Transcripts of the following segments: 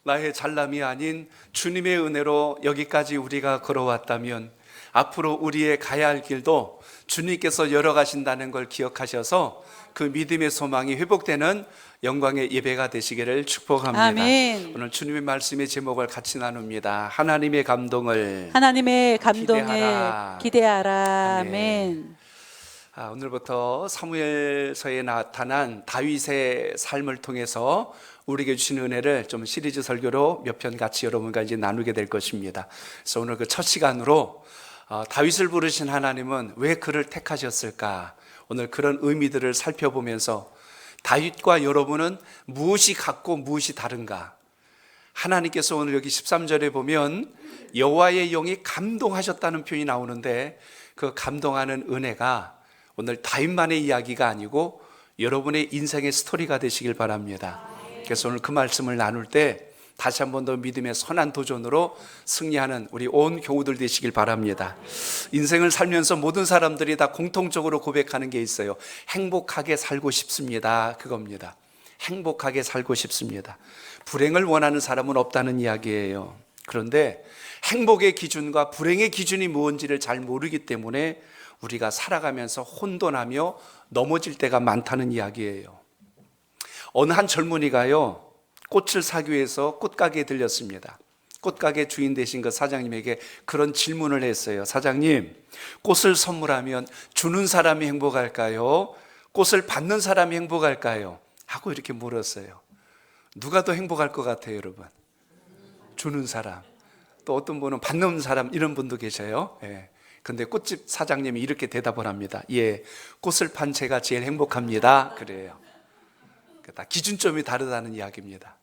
나의 잘남이 아닌 주님의 은혜로 여기까지 우리가 걸어왔다면 앞으로 우리의 가야 할 길도 주님께서 열어가신다는 걸 기억하셔서 그 믿음의 소망이 회복되는 영광의 예배가 되시기를 축복합니다. 아멘. 오늘 주님의 말씀의 제목을 같이 나눕니다. 하나님의 감동을 기대하라. 아멘. 아멘. 오늘부터 사무엘서에 나타난 다윗의 삶을 통해서 우리에게 주신 은혜를 좀 시리즈 설교로 몇 편 같이 여러분과 이제 나누게 될 것입니다. 그래서 오늘 그 첫 시간으로 다윗을 부르신 하나님은 왜 그를 택하셨을까? 오늘 그런 의미들을 살펴보면서 다윗과 여러분은 무엇이 같고 무엇이 다른가? 하나님께서 오늘 여기 13절에 보면 여호와의 영이 감동하셨다는 표현이 나오는데 그 감동하는 은혜가 오늘 다윗만의 이야기가 아니고 여러분의 인생의 스토리가 되시길 바랍니다. 그래서 오늘 그 말씀을 나눌 때 다시 한 번 더 믿음의 선한 도전으로 승리하는 우리 온 교우들 되시길 바랍니다. 인생을 살면서 모든 사람들이 다 공통적으로 고백하는 게 있어요. 행복하게 살고 싶습니다. 그겁니다. 행복하게 살고 싶습니다. 불행을 원하는 사람은 없다는 이야기예요. 그런데 행복의 기준과 불행의 기준이 무엇인지를 잘 모르기 때문에 우리가 살아가면서 혼돈하며 넘어질 때가 많다는 이야기예요. 어느 한 젊은이가요, 꽃을 사기 위해서 꽃가게에 들렸습니다. 꽃가게 주인 되신 그 사장님에게 그런 질문을 했어요. 사장님, 꽃을 선물하면 주는 사람이 행복할까요? 꽃을 받는 사람이 행복할까요? 하고 이렇게 물었어요. 누가 더 행복할 것 같아요, 여러분? 주는 사람. 또 어떤 분은 받는 사람, 이런 분도 계셔요. 예. 근데 꽃집 사장님이 이렇게 대답을 합니다. 예, 꽃을 판 제가 제일 행복합니다. 그래요. 다 기준점이 다르다는 이야기입니다.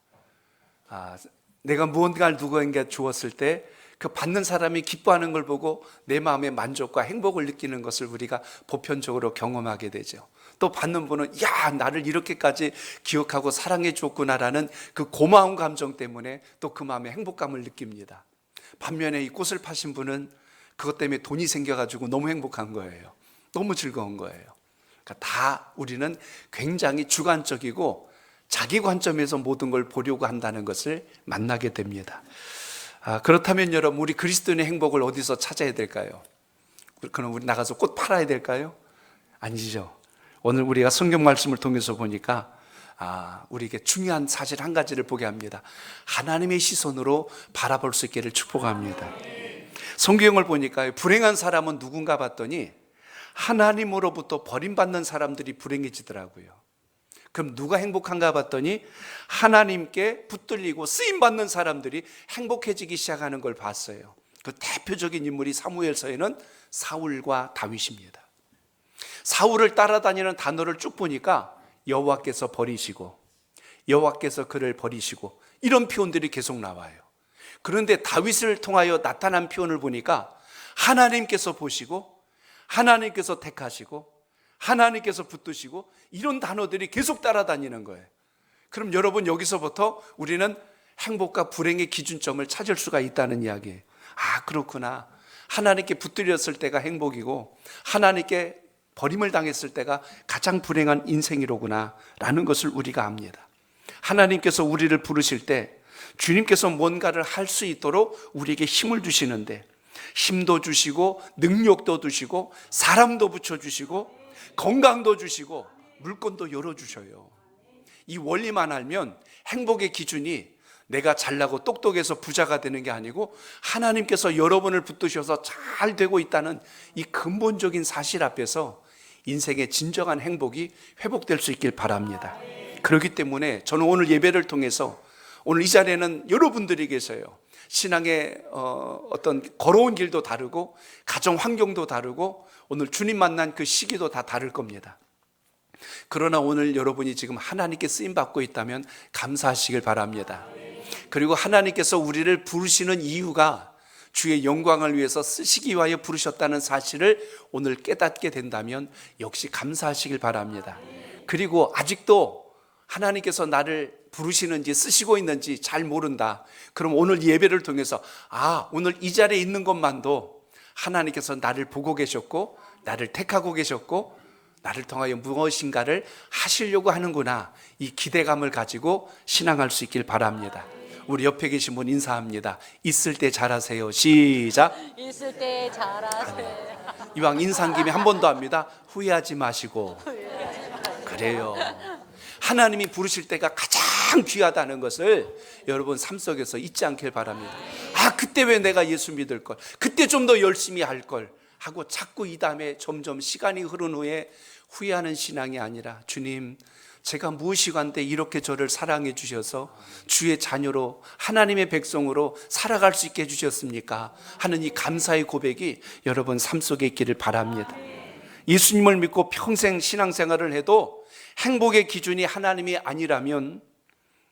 내가 무언가를 누구에게 주었을 때 그 받는 사람이 기뻐하는 걸 보고 내 마음의 만족과 행복을 느끼는 것을 우리가 보편적으로 경험하게 되죠. 또 받는 분은 야, 나를 이렇게까지 기억하고 사랑해 줬구나라는 그 고마운 감정 때문에 또 그 마음의 행복감을 느낍니다. 반면에 이 꽃을 파신 분은 그것 때문에 돈이 생겨가지고 너무 행복한 거예요. 너무 즐거운 거예요. 그러니까 다 우리는 굉장히 주관적이고 자기 관점에서 모든 걸 보려고 한다는 것을 만나게 됩니다. 그렇다면 여러분, 우리 그리스도인의 행복을 어디서 찾아야 될까요? 그럼 우리 나가서 꽃 팔아야 될까요? 아니죠. 오늘 우리가 성경 말씀을 통해서 보니까 우리에게 중요한 사실 한 가지를 보게 합니다. 하나님의 시선으로 바라볼 수 있기를 축복합니다. 성경을 보니까 불행한 사람은 누군가 봤더니 하나님으로부터 버림받는 사람들이 불행해지더라고요. 그럼 누가 행복한가 봤더니 하나님께 붙들리고 쓰임받는 사람들이 행복해지기 시작하는 걸 봤어요. 그 대표적인 인물이 사무엘서에는 사울과 다윗입니다. 사울을 따라다니는 단어를 쭉 보니까 여호와께서 버리시고 여호와께서 그를 버리시고 이런 표현들이 계속 나와요. 그런데 다윗을 통하여 나타난 표현을 보니까 하나님께서 보시고 하나님께서 택하시고 하나님께서 붙드시고 이런 단어들이 계속 따라다니는 거예요. 그럼 여러분, 여기서부터 우리는 행복과 불행의 기준점을 찾을 수가 있다는 이야기예요. 그렇구나. 하나님께 붙들렸을 때가 행복이고 하나님께 버림을 당했을 때가 가장 불행한 인생이로구나 라는 것을 우리가 압니다. 하나님께서 우리를 부르실 때 주님께서 뭔가를 할 수 있도록 우리에게 힘을 주시는데 힘도 주시고 능력도 주시고 사람도 붙여주시고 건강도 주시고 물건도 열어주셔요. 이 원리만 알면 행복의 기준이 내가 잘나고 똑똑해서 부자가 되는 게 아니고 하나님께서 여러분을 붙드셔서 잘 되고 있다는 이 근본적인 사실 앞에서 인생의 진정한 행복이 회복될 수 있길 바랍니다. 그렇기 때문에 저는 오늘 예배를 통해서 오늘 이 자리에는 여러분들이 계세요. 신앙의 어떤 걸어온 길도 다르고 가정 환경도 다르고 오늘 주님 만난 그 시기도 다 다를 겁니다. 그러나 오늘 여러분이 지금 하나님께 쓰임받고 있다면 감사하시길 바랍니다. 그리고 하나님께서 우리를 부르시는 이유가 주의 영광을 위해서 쓰시기 위하여 부르셨다는 사실을 오늘 깨닫게 된다면 역시 감사하시길 바랍니다. 그리고 아직도 하나님께서 나를 부르시는지 쓰시고 있는지 잘 모른다. 그럼 오늘 예배를 통해서 오늘 이 자리에 있는 것만도 하나님께서 나를 보고 계셨고 나를 택하고 계셨고 나를 통하여 무엇인가를 하시려고 하는구나, 이 기대감을 가지고 신앙할 수 있길 바랍니다. 우리 옆에 계신 분 인사합니다. 있을 때 잘하세요. 시작. 있을 때 잘하세요. 이왕 인사한 김에 한 번 더 합니다. 후회하지 마시고. 그래요. 하나님이 부르실 때가 가장 귀하다는 것을 여러분 삶 속에서 잊지 않길 바랍니다. 아, 그때 왜 내가 예수 믿을 걸, 그때 좀 더 열심히 할 걸 하고 자꾸 이 다음에 점점 시간이 흐른 후에 후회하는 신앙이 아니라, 주님, 제가 무엇이간데 이렇게 저를 사랑해 주셔서 주의 자녀로, 하나님의 백성으로 살아갈 수 있게 해주셨습니까 하는 이 감사의 고백이 여러분 삶 속에 있기를 바랍니다. 예수님을 믿고 평생 신앙생활을 해도 행복의 기준이 하나님이 아니라면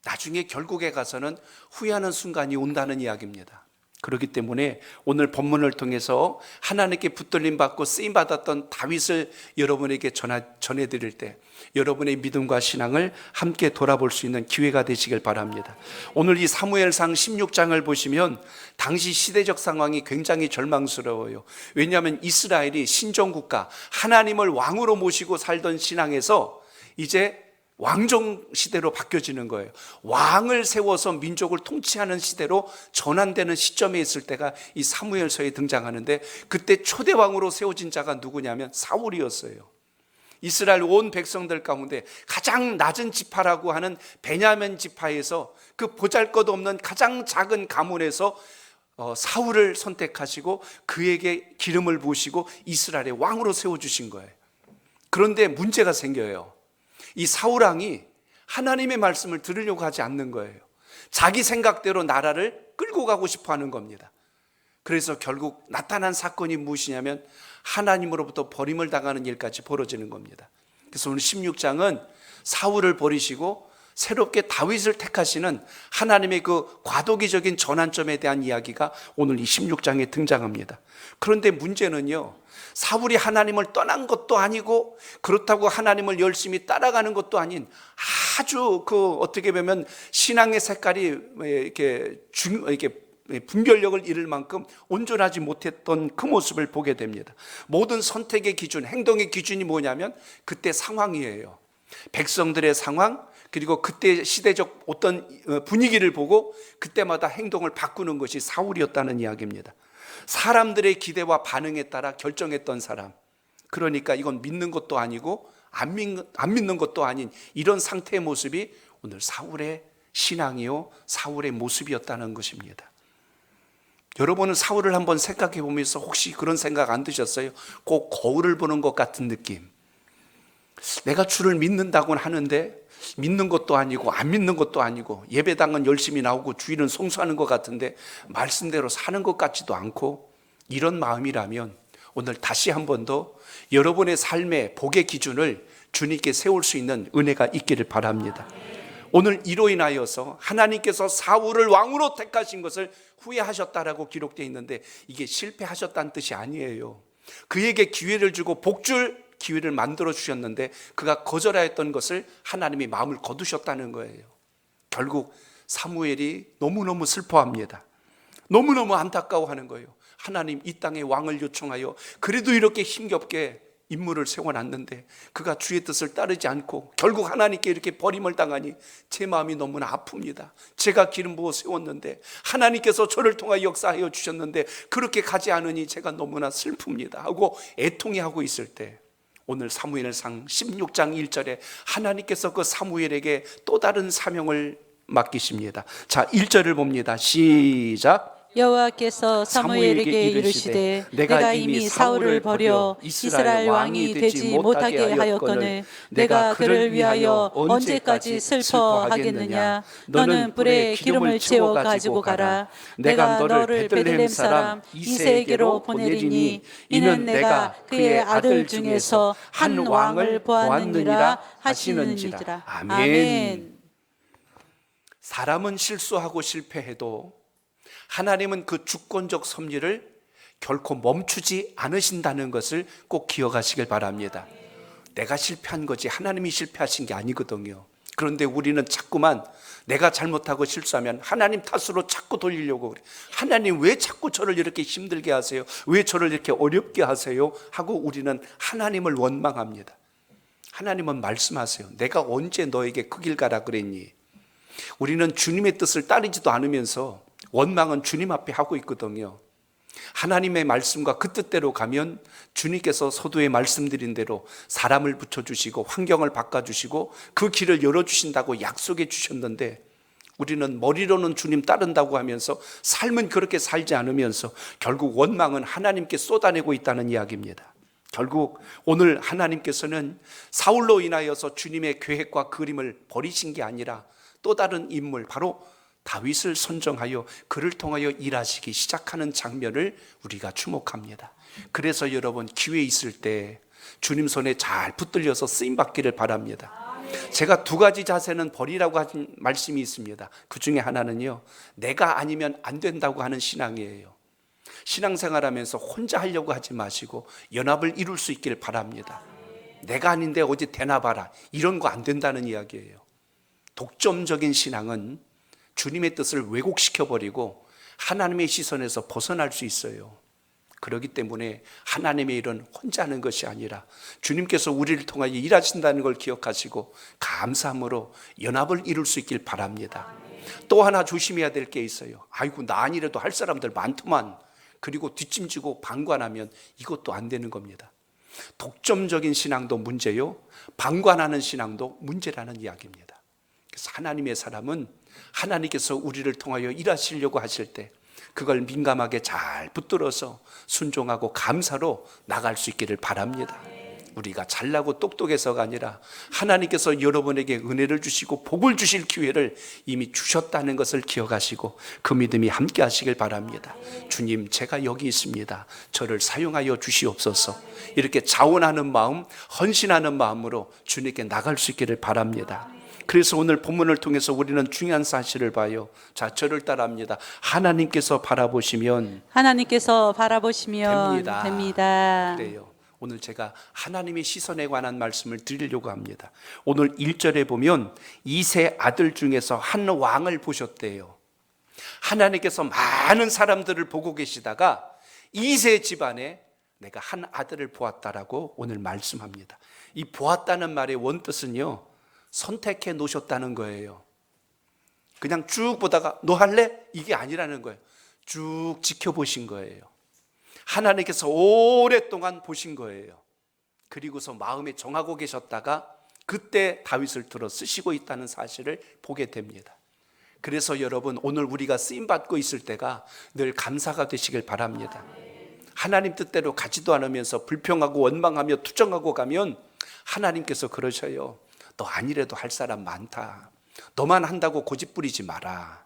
나중에 결국에 가서는 후회하는 순간이 온다는 이야기입니다. 그렇기 때문에 오늘 본문을 통해서 하나님께 붙들림 받고 쓰임 받았던 다윗을 여러분에게 전해드릴 때 여러분의 믿음과 신앙을 함께 돌아볼 수 있는 기회가 되시길 바랍니다. 오늘 이 사무엘상 16장을 보시면 당시 시대적 상황이 굉장히 절망스러워요. 왜냐하면 이스라엘이 신정국가, 하나님을 왕으로 모시고 살던 신앙에서 이제 왕정 시대로 바뀌어지는 거예요. 왕을 세워서 민족을 통치하는 시대로 전환되는 시점에 있을 때가 이 사무엘서에 등장하는데, 그때 초대 왕으로 세워진 자가 누구냐면 사울이었어요. 이스라엘 온 백성들 가운데 가장 낮은 지파라고 하는 베냐민 지파에서, 그 보잘것없는 가장 작은 가문에서 사울을 선택하시고 그에게 기름을 부으시고 이스라엘의 왕으로 세워주신 거예요. 그런데 문제가 생겨요. 이 사울 왕이 하나님의 말씀을 들으려고 하지 않는 거예요. 자기 생각대로 나라를 끌고 가고 싶어 하는 겁니다. 그래서 결국 나타난 사건이 무엇이냐면 하나님으로부터 버림을 당하는 일까지 벌어지는 겁니다. 그래서 오늘 16장은 사울을 버리시고 새롭게 다윗을 택하시는 하나님의 그 과도기적인 전환점에 대한 이야기가 오늘 이 16장에 등장합니다. 그런데 문제는요, 사울이 하나님을 떠난 것도 아니고 그렇다고 하나님을 열심히 따라가는 것도 아닌 아주 어떻게 보면 신앙의 색깔이 이렇게 분별력을 잃을 만큼 온전하지 못했던 그 모습을 보게 됩니다. 모든 선택의 기준, 행동의 기준이 뭐냐면 그때 상황이에요. 백성들의 상황, 그리고 그때 시대적 어떤 분위기를 보고 그때마다 행동을 바꾸는 것이 사울이었다는 이야기입니다. 사람들의 기대와 반응에 따라 결정했던 사람, 그러니까 이건 믿는 것도 아니고 안 믿는 것도 아닌 이런 상태의 모습이 오늘 사울의 신앙이요, 사울의 모습이었다는 것입니다. 여러분은 사울을 한번 생각해 보면서 혹시 그런 생각 안 드셨어요? 꼭 거울을 보는 것 같은 느낌. 내가 주를 믿는다고는 하는데 믿는 것도 아니고 안 믿는 것도 아니고, 예배당은 열심히 나오고 주일은 송수하는 것 같은데 말씀대로 사는 것 같지도 않고, 이런 마음이라면 오늘 다시 한 번 더 여러분의 삶의 복의 기준을 주님께 세울 수 있는 은혜가 있기를 바랍니다. 오늘 이로 인하여서 하나님께서 사울을 왕으로 택하신 것을 후회하셨다라고 기록되어 있는데, 이게 실패하셨다는 뜻이 아니에요. 그에게 기회를 주고 복줄 기회를 만들어 주셨는데 그가 거절하였던 것을 하나님이 마음을 거두셨다는 거예요. 결국 사무엘이 너무너무 슬퍼합니다. 너무너무 안타까워하는 거예요. 하나님, 이 땅에 왕을 요청하여 그래도 이렇게 힘겹게 인물을 세워놨는데 그가 주의 뜻을 따르지 않고 결국 하나님께 이렇게 버림을 당하니 제 마음이 너무나 아픕니다. 제가 기름 부어 세웠는데 하나님께서 저를 통하여 역사하여 주셨는데 그렇게 가지 않으니 제가 너무나 슬픕니다 하고 애통해하고 있을 때, 오늘 사무엘상 16장 1절에 하나님께서 그 사무엘에게 또 다른 사명을 맡기십니다. 자, 1절을 봅니다. 시작. 여호와께서 사무엘에게 이르시되 내가 이미 사울을 버려 이스라엘 왕이 되지 못하게 하였거늘 내가 그를 위하여 언제까지 슬퍼하겠느냐. 너는 불에 기름을 채워 가지고 가라. 내가 너를 베들레헴 사람 이새에게로 보내리니 이는 내가 그의 아들 중에서 한 왕을 보았느니라 하시는지라. 아멘. 사람은 실수하고 실패해도 하나님은 그 주권적 섭리를 결코 멈추지 않으신다는 것을 꼭 기억하시길 바랍니다. 내가 실패한 거지 하나님이 실패하신 게 아니거든요. 그런데 우리는 자꾸만 내가 잘못하고 실수하면 하나님 탓으로 자꾸 돌리려고 그래. 하나님 왜 자꾸 저를 이렇게 힘들게 하세요? 왜 저를 이렇게 어렵게 하세요? 하고 우리는 하나님을 원망합니다. 하나님은 말씀하세요. 내가 언제 너에게 그 길 가라 그랬니? 우리는 주님의 뜻을 따르지도 않으면서 원망은 주님 앞에 하고 있거든요. 하나님의 말씀과 그 뜻대로 가면 주님께서 서두에 말씀드린 대로 사람을 붙여주시고 환경을 바꿔주시고 그 길을 열어주신다고 약속해 주셨는데, 우리는 머리로는 주님 따른다고 하면서 삶은 그렇게 살지 않으면서 결국 원망은 하나님께 쏟아내고 있다는 이야기입니다. 결국 오늘 하나님께서는 사울로 인하여서 주님의 계획과 그림을 버리신 게 아니라 또 다른 인물, 바로 다윗을 선정하여 그를 통하여 일하시기 시작하는 장면을 우리가 주목합니다. 그래서 여러분, 기회 있을 때 주님 손에 잘 붙들려서 쓰임받기를 바랍니다. 제가 두 가지 자세는 버리라고 하신 말씀이 있습니다. 그 중에 하나는요, 내가 아니면 안 된다고 하는 신앙이에요. 신앙생활하면서 혼자 하려고 하지 마시고 연합을 이룰 수 있길 바랍니다. 내가 아닌데 어디 되나 봐라, 이런 거 안 된다는 이야기예요. 독점적인 신앙은 주님의 뜻을 왜곡시켜버리고 하나님의 시선에서 벗어날 수 있어요. 그렇기 때문에 하나님의 일은 혼자 하는 것이 아니라 주님께서 우리를 통하여 일하신다는 걸 기억하시고 감사함으로 연합을 이룰 수 있길 바랍니다. 또 하나 조심해야 될 게 있어요. 아이고, 나 아니래도 할 사람들 많더만, 그리고 뒷짐지고 방관하면 이것도 안 되는 겁니다. 독점적인 신앙도 문제요, 방관하는 신앙도 문제라는 이야기입니다. 그래서 하나님의 사람은 하나님께서 우리를 통하여 일하시려고 하실 때 그걸 민감하게 잘 붙들어서 순종하고 감사로 나갈 수 있기를 바랍니다. 우리가 잘나고 똑똑해서가 아니라 하나님께서 여러분에게 은혜를 주시고 복을 주실 기회를 이미 주셨다는 것을 기억하시고 그 믿음이 함께 하시길 바랍니다. 주님, 제가 여기 있습니다. 저를 사용하여 주시옵소서. 이렇게 자원하는 마음, 헌신하는 마음으로 주님께 나갈 수 있기를 바랍니다. 그래서 오늘 본문을 통해서 우리는 중요한 사실을 봐요. 자, 저를 따라합니다. 하나님께서 바라보시면 됩니다. 그래요. 오늘 제가 하나님의 시선에 관한 말씀을 드리려고 합니다. 오늘 1절에 보면 이세 아들 중에서 한 왕을 보셨대요. 하나님께서 많은 사람들을 보고 계시다가 이세 집안에 내가 한 아들을 보았다라고 오늘 말씀합니다. 이 보았다는 말의 원뜻은요, 선택해 놓으셨다는 거예요. 그냥 쭉 보다가 너 할래? 이게 아니라는 거예요. 쭉 지켜보신 거예요. 하나님께서 오랫동안 보신 거예요. 그리고서 마음에 정하고 계셨다가 그때 다윗을 들어 쓰시고 있다는 사실을 보게 됩니다. 그래서 여러분, 오늘 우리가 쓰임받고 있을 때가 늘 감사가 되시길 바랍니다. 하나님 뜻대로 가지도 않으면서 불평하고 원망하며 투정하고 가면 하나님께서 그러셔요. 너 아니래도 할 사람 많다. 너만 한다고 고집 부리지 마라.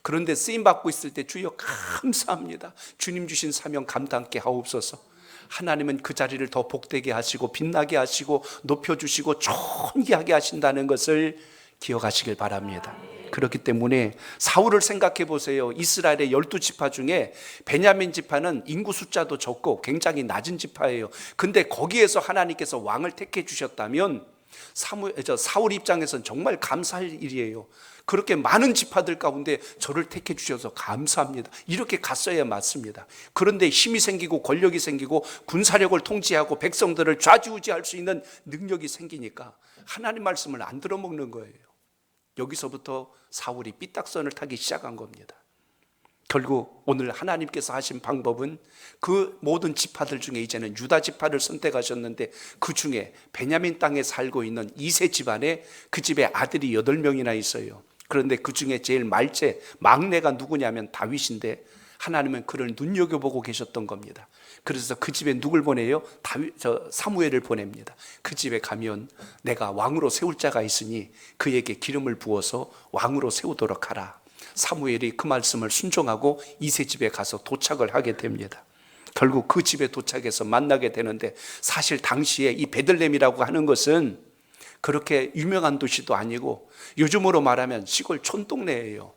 그런데 쓰임받고 있을 때 주여 감사합니다. 주님 주신 사명 감당케 하옵소서. 하나님은 그 자리를 더 복되게 하시고 빛나게 하시고 높여주시고 존귀하게 하신다는 것을 기억하시길 바랍니다. 그렇기 때문에 사울을 생각해 보세요. 이스라엘의 12지파 중에 베냐민 지파는 인구 숫자도 적고 굉장히 낮은 지파예요. 근데 거기에서 하나님께서 왕을 택해 주셨다면 사울 입장에서는 정말 감사할 일이에요. 그렇게 많은 지파들 가운데 저를 택해 주셔서 감사합니다. 이렇게 갔어야 맞습니다. 그런데 힘이 생기고 권력이 생기고 군사력을 통치하고 백성들을 좌지우지할 수 있는 능력이 생기니까 하나님 말씀을 안 들어먹는 거예요. 여기서부터 사울이 삐딱선을 타기 시작한 겁니다. 결국 오늘 하나님께서 하신 방법은 그 모든 지파들 중에 이제는 유다 지파를 선택하셨는데, 그 중에 베냐민 땅에 살고 있는 이세 집안에 그 집에 아들이 8명이나 있어요. 그런데 그 중에 제일 막내가 누구냐면 다윗인데, 하나님은 그를 눈여겨보고 계셨던 겁니다. 그래서 그 집에 누굴 보내요? 사무엘을 보냅니다. 그 집에 가면 내가 왕으로 세울 자가 있으니 그에게 기름을 부어서 왕으로 세우도록 하라. 사무엘이 그 말씀을 순종하고 이세 집에 가서 도착을 하게 됩니다. 결국 그 집에 도착해서 만나게 되는데, 사실 당시에 이 베들레헴이라고 하는 것은 그렇게 유명한 도시도 아니고 요즘으로 말하면 시골 촌동네예요.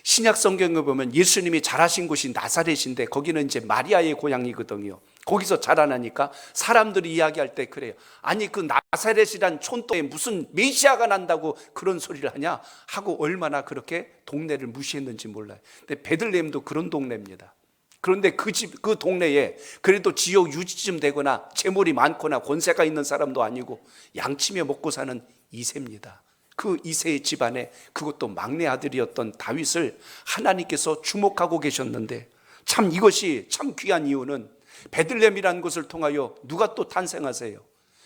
신약 성경에 보면 예수님이 자라신 곳이 나사렛인데 거기는 이제 마리아의 고향이거든요. 거기서 자라나니까 사람들이 이야기할 때 그래요. 아니, 그 나사렛이란 촌동에 무슨 메시아가 난다고 그런 소리를 하냐 하고 얼마나 그렇게 동네를 무시했는지 몰라요. 근데 베들레헴도 그런 동네입니다. 그런데 그 동네에 그래도 지역 유지쯤 되거나 재물이 많거나 권세가 있는 사람도 아니고 양치며 먹고 사는 이세입니다. 그 이새의 집안에 그것도 막내 아들이었던 다윗을 하나님께서 주목하고 계셨는데, 참 이것이 참 귀한 이유는 베들레헴이라는 곳을 통하여 누가 또 탄생하세요?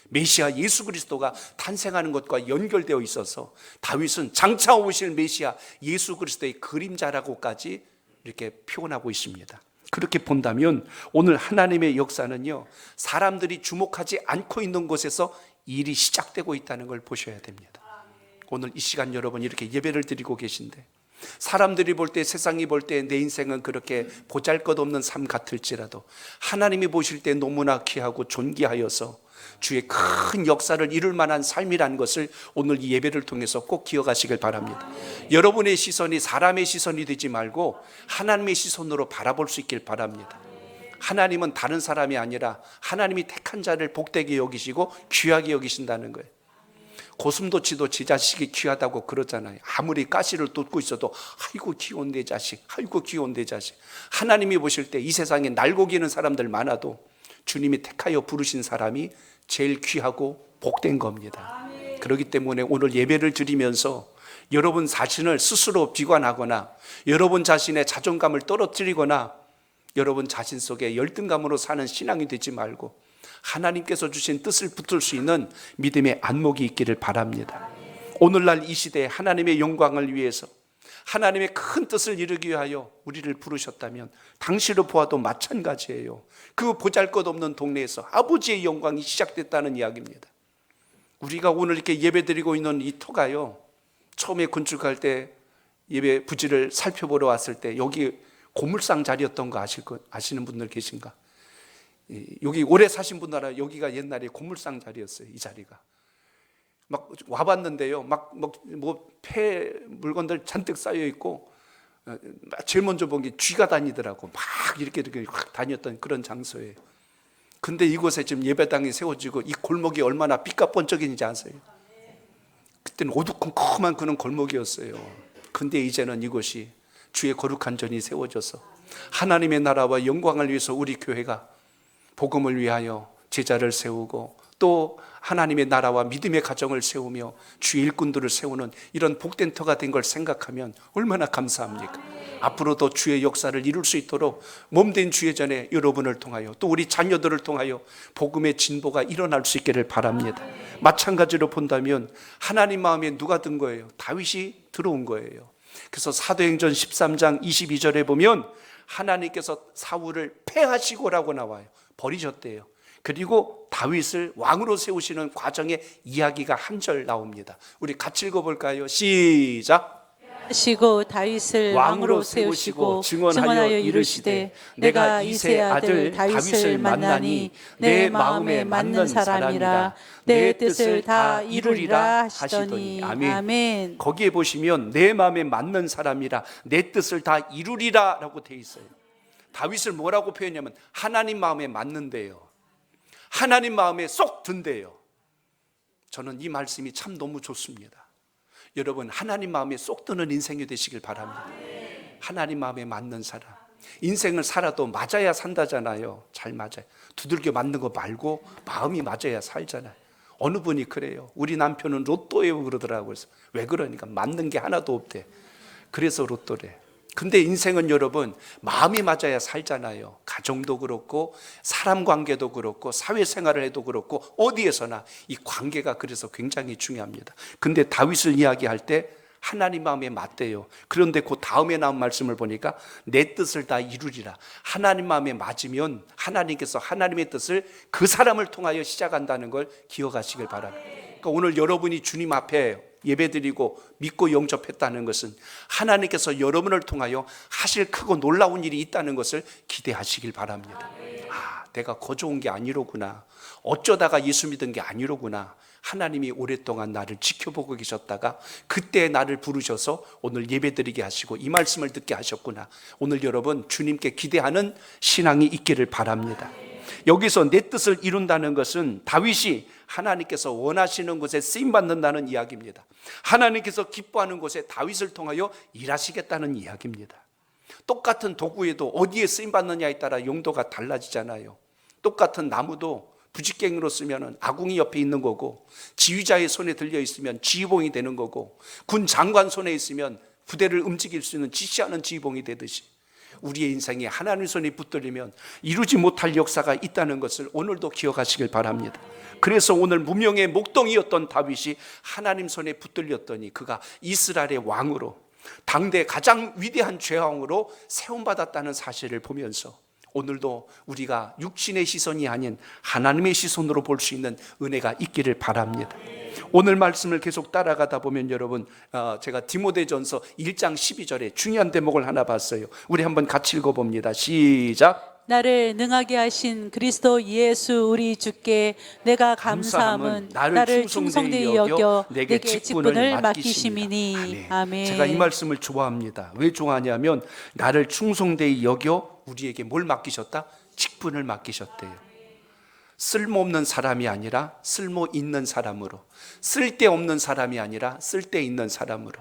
메시아 예수 그리스도가 탄생하는 것과 연결되어 있어서 다윗은 장차 오실 메시아 예수 그리스도의 그림자라고까지 이렇게 표현하고 있습니다. 그렇게 본다면 오늘 하나님의 역사는요, 사람들이 주목하지 않고 있는 곳에서 일이 시작되고 있다는 걸 보셔야 됩니다. 오늘 이 시간 여러분 이렇게 예배를 드리고 계신데, 사람들이 볼 때, 세상이 볼 때 내 인생은 그렇게 보잘것없는 삶 같을지라도 하나님이 보실 때 너무나 귀하고 존귀하여서 주의 큰 역사를 이룰 만한 삶이라는 것을 오늘 이 예배를 통해서 꼭 기억하시길 바랍니다. 여러분의 시선이 사람의 시선이 되지 말고 하나님의 시선으로 바라볼 수 있길 바랍니다. 하나님은 다른 사람이 아니라 하나님이 택한 자를 복되게 여기시고 귀하게 여기신다는 거예요. 고슴도치도 지 자식이 귀하다고 그러잖아요. 아무리 가시를 돋고 있어도 아이고 귀여운 내 자식, 아이고 귀여운 내 자식. 하나님이 보실 때 이 세상에 날고기는 사람들 많아도 주님이 택하여 부르신 사람이 제일 귀하고 복된 겁니다. 그렇기 때문에 오늘 예배를 드리면서 여러분 자신을 스스로 비관하거나 여러분 자신의 자존감을 떨어뜨리거나 여러분 자신 속에 열등감으로 사는 신앙이 되지 말고 하나님께서 주신 뜻을 붙들 수 있는 믿음의 안목이 있기를 바랍니다. 오늘날 이 시대에 하나님의 영광을 위해서 하나님의 큰 뜻을 이루기 위하여 우리를 부르셨다면 당시로 보아도 마찬가지예요. 그 보잘것없는 동네에서 아버지의 영광이 시작됐다는 이야기입니다. 우리가 오늘 이렇게 예배드리고 있는 이 터가요, 처음에 건축할 때 예배 부지를 살펴보러 왔을 때 여기 고물상 자리였던 거 아시는 분들 계신가? 여기 오래 사신 분들 알아요. 여기가 옛날에 고물상 자리였어요. 이 자리가 막 와봤는데요, 막 뭐 폐 물건들 잔뜩 쌓여 있고, 제일 먼저 본 게 쥐가 다니더라고. 막 이렇게 확 다녔던 그런 장소예요. 근데 이곳에 지금 예배당이 세워지고 이 골목이 얼마나 삐까뻔쩍인지 아세요? 그때는 어두컴컴한 그런 골목이었어요. 근데 이제는 이곳이 주의 거룩한 전이 세워져서 하나님의 나라와 영광을 위해서 우리 교회가 복음을 위하여 제자를 세우고 또 하나님의 나라와 믿음의 가정을 세우며 주의 일꾼들을 세우는 이런 복된 터가 된 걸 생각하면 얼마나 감사합니까? 앞으로도 주의 역사를 이룰 수 있도록 몸된 주의 전에 여러분을 통하여 또 우리 자녀들을 통하여 복음의 진보가 일어날 수 있기를 바랍니다. 마찬가지로 본다면 하나님 마음에 누가 든 거예요? 다윗이 들어온 거예요. 그래서 사도행전 13장 22절에 보면 하나님께서 사울을 패하시고라고 나와요. 버리셨대요. 그리고 다윗을 왕으로 세우시는 과정의 이야기가 한 절 나옵니다. 우리 같이 읽어볼까요? 시작. 하시고 다윗을 왕으로 세우시고 증언하여 이르시되 내가 이새의 아들 다윗을 만나니 내 마음에 맞는 사람이라 내 뜻을 다 이루리라 하시더니. 아멘. 거기에 보시면 내 마음에 맞는 사람이라 내 뜻을 다 이루리라 라고 돼 있어요. 다윗을 뭐라고 표현하냐면 하나님 마음에 맞는데요, 하나님 마음에 쏙 든대요. 저는 이 말씀이 참 너무 좋습니다. 여러분 하나님 마음에 쏙 드는 인생이 되시길 바랍니다. 하나님 마음에 맞는 사람. 인생을 살아도 맞아야 산다잖아요. 잘 맞아요. 두들겨 맞는 거 말고 마음이 맞아야 살잖아요. 어느 분이 그래요. 우리 남편은 로또예요 그러더라고요. 그래서 왜 그러니까 맞는 게 하나도 없대. 그래서 로또래. 근데 인생은 여러분 마음이 맞아야 살잖아요. 가정도 그렇고 사람 관계도 그렇고 사회생활을 해도 그렇고 어디에서나 이 관계가 그래서 굉장히 중요합니다. 근데 다윗을 이야기할 때 하나님 마음에 맞대요. 그런데 그 다음에 나온 말씀을 보니까 내 뜻을 다 이루리라. 하나님 마음에 맞으면 하나님께서 하나님의 뜻을 그 사람을 통하여 시작한다는 걸 기억하시길 바랍니다. 그러니까 오늘 여러분이 주님 앞에 예배드리고 믿고 영접했다는 것은 하나님께서 여러분을 통하여 하실 크고 놀라운 일이 있다는 것을 기대하시길 바랍니다. 아, 내가 거저온 게 아니로구나. 어쩌다가 예수 믿은 게 아니로구나. 하나님이 오랫동안 나를 지켜보고 계셨다가 그때 나를 부르셔서 오늘 예배드리게 하시고 이 말씀을 듣게 하셨구나. 오늘 여러분 주님께 기대하는 신앙이 있기를 바랍니다. 여기서 내 뜻을 이룬다는 것은 다윗이 하나님께서 원하시는 곳에 쓰임받는다는 이야기입니다. 하나님께서 기뻐하는 곳에 다윗을 통하여 일하시겠다는 이야기입니다. 똑같은 도구에도 어디에 쓰임받느냐에 따라 용도가 달라지잖아요. 똑같은 나무도 부직갱으로 쓰면 아궁이 옆에 있는 거고, 지휘자의 손에 들려 있으면 지휘봉이 되는 거고, 군 장관 손에 있으면 부대를 움직일 수 있는 지시하는 지휘봉이 되듯이 우리의 인생이 하나님 손에 붙들리면 이루지 못할 역사가 있다는 것을 오늘도 기억하시길 바랍니다. 그래서 오늘 무명의 목동이었던 다윗이 하나님 손에 붙들렸더니 그가 이스라엘의 왕으로, 당대 가장 위대한 제왕으로 세움받았다는 사실을 보면서 오늘도 우리가 육신의 시선이 아닌 하나님의 시선으로 볼 수 있는 은혜가 있기를 바랍니다. 오늘 말씀을 계속 따라가다 보면 여러분, 제가 디모데전서 1장 12절에 중요한 대목을 하나 봤어요. 우리 한번 같이 읽어봅니다. 시작. 나를 능하게 하신 그리스도 예수 우리 주께 내가 감사함은 나를 충성되이 여겨 내게 직분을 맡기심이니. 아멘. 제가 이 말씀을 좋아합니다. 왜 좋아하냐면 나를 충성되이 여겨 우리에게 뭘 맡기셨다? 직분을 맡기셨대요. 쓸모없는 사람이 아니라 쓸모 있는 사람으로, 쓸데없는 사람이 아니라 쓸데있는 사람으로.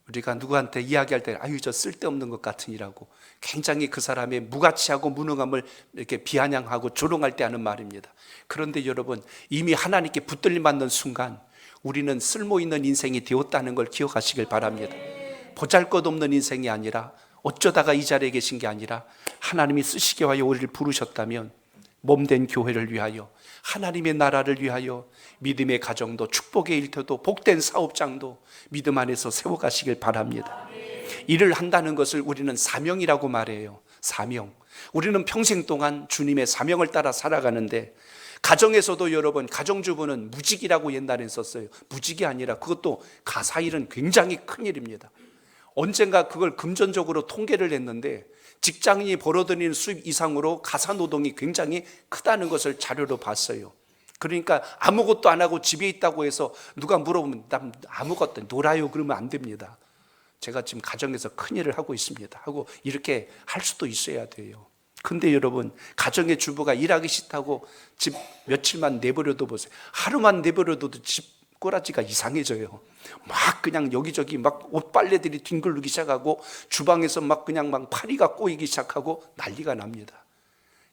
우리가 누구한테 이야기할 때 아유 저 쓸데없는 것 같으니라고 굉장히 그 사람의 무가치하고 무능함을 이렇게 비아냥하고 조롱할 때 하는 말입니다. 그런데 여러분, 이미 하나님께 붙들림 받는 순간 우리는 쓸모있는 인생이 되었다는 걸 기억하시길 바랍니다. 보잘것없는 인생이 아니라, 어쩌다가 이 자리에 계신 게 아니라 하나님이 쓰시기 위하여 우리를 부르셨다면 몸된 교회를 위하여, 하나님의 나라를 위하여 믿음의 가정도, 축복의 일터도, 복된 사업장도 믿음 안에서 세워가시길 바랍니다. 일을 한다는 것을 우리는 사명이라고 말해요. 사명. 우리는 평생 동안 주님의 사명을 따라 살아가는데, 가정에서도 여러분, 가정주부는 무직이라고 옛날엔 썼어요. 무직이 아니라 그것도 가사일은 굉장히 큰 일입니다. 언젠가 그걸 금전적으로 통계를 했는데 직장인이 벌어들이는 수입 이상으로 가사노동이 굉장히 크다는 것을 자료로 봤어요. 그러니까 아무것도 안 하고 집에 있다고 해서 누가 물어보면 난 아무것도 놀아요 그러면 안 됩니다. 제가 지금 가정에서 큰일을 하고 있습니다 하고 이렇게 할 수도 있어야 돼요. 근데 여러분, 가정의 주부가 일하기 싫다고 집 며칠만 내버려둬 보세요. 하루만 내버려둬도 집 꼬라지가 이상해져요. 막 그냥 여기저기 막 옷 빨래들이 뒹굴르기 시작하고 주방에서 막 그냥 막 파리가 꼬이기 시작하고 난리가 납니다.